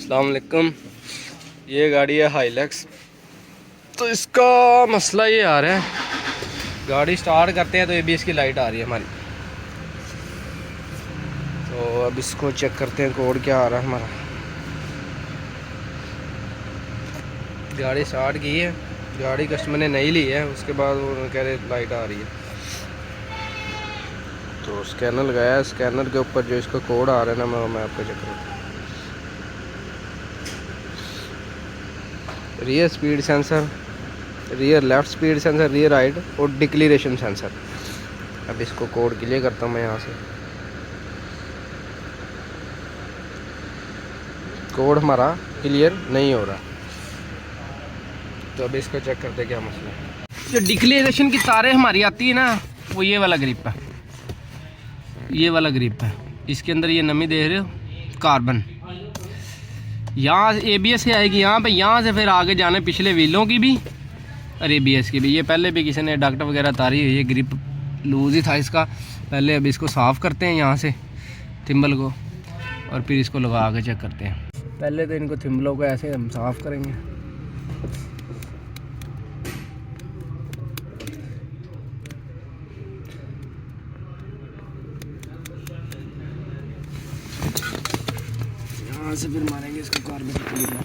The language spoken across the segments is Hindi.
अस्सलाम वालेकुम। ये गाड़ी है हाइलक्स। तो इसका मसला ये आ रहा है, गाड़ी स्टार्ट करते हैं तो एबीएस की लाइट आ रही है हमारी। तो अब इसको चेक करते हैं कोड क्या आ रहा है हमारा। गाड़ी स्टार्ट की है, गाड़ी कस्टमर ने नई ली है, उसके बाद वो कह रहे लाइट आ रही है। तो स्कैनर लगाया है, स्कैनर के ऊपर जो इसका कोड आ रहा है ना, मैं आपको चेक करूँ। Rear speed sensor, rear left speed sensor, rear right और डिक्लेरेशन सेंसर। अब इसको कोड क्लियर करता हूँ मैं यहाँ से। कोड हमारा क्लियर नहीं हो रहा, तो अब इसको चेक करते क्या मसला है। जो डिक्लेरेशन की तारें हमारी आती है ना, वो ये वाला ग्रिप है, ये वाला ग्रिप है। इसके अंदर ये नमी देख रहे हो, कार्बन। यहाँ एबीएस से आएगी यहाँ पे, यहाँ से फिर आगे जाने पिछले व्हीलों की भी और एबीएस की भी। ये पहले भी किसी ने डक्ट वगैरह तारी हुई है, ग्रिप लूज़ ही था इसका पहले। अब इसको साफ़ करते हैं यहाँ से थिम्बल को, और फिर इसको लगा के चेक करते हैं। पहले तो इनको थिम्बलों को ऐसे हम साफ़ करेंगे। यहाँ से फिर मारेंगे इसको कार्बन क्लीनर।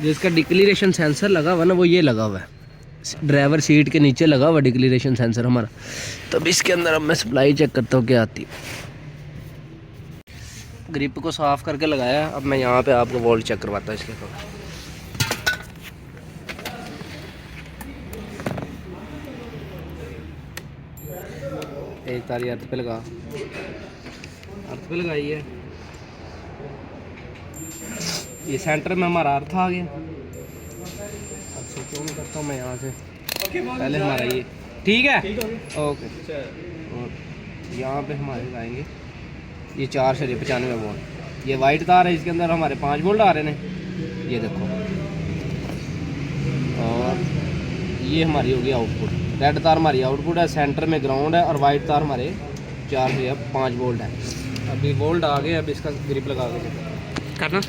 जिसका डिक्लेरेशन सेंसर लगा हुआ ना, वो ये लगा हुआ है ड्राइवर सीट के नीचे लगा हुआ डिक्लेरेशन सेंसर हमारा। तो अब इसके अंदर अब मैं सप्लाई चेक करता हूँ क्या आती है। ग्रिप को साफ़ करके लगाया। अब मैं यहाँ पे आपको वोल्ट चेक करवाता हूँ इसके को। एक तारी अर्थ पे लगा, अर्थ पे लगाई है। ये सेंटर में हमारा अर्थ आ गया। अब स्विच ऑन करता हूँ मैं यहाँ से। पहले हमारा ये ठीक है, ओके। और यहाँ पे हमारे लगाएंगे ये 495 वोल्ट। ये वाइट तार है, इसके अंदर हमारे 5 वोल्ट आ रहे हैं, ये देखो। और ये हमारी होगी आउटपुट। रेड तार हमारी आउटपुट है, सेंटर में ग्राउंड है, और वाइट तार हमारे 4 से 5 वोल्ट है। अभी वोल्ट आ गए। अब इसका ग्रिप लगा के करना।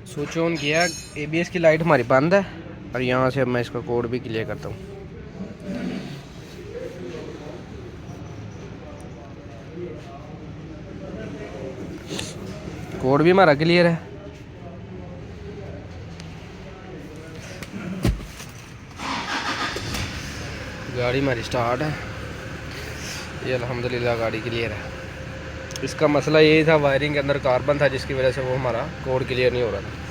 स्विच ऑन किया, एबीएस की लाइट हमारी बंद है, और यहाँ से अब मैं इसका कोड भी क्लियर करता हूँ। कोड भी हमारा क्लियर है। गाड़ी हमारी स्टार्ट है, ये अल्हम्दुलिल्लाह गाड़ी क्लियर है। इसका मसला यही था, वायरिंग के अंदर कार्बन था, जिसकी वजह से वो हमारा कोड क्लियर नहीं हो रहा था।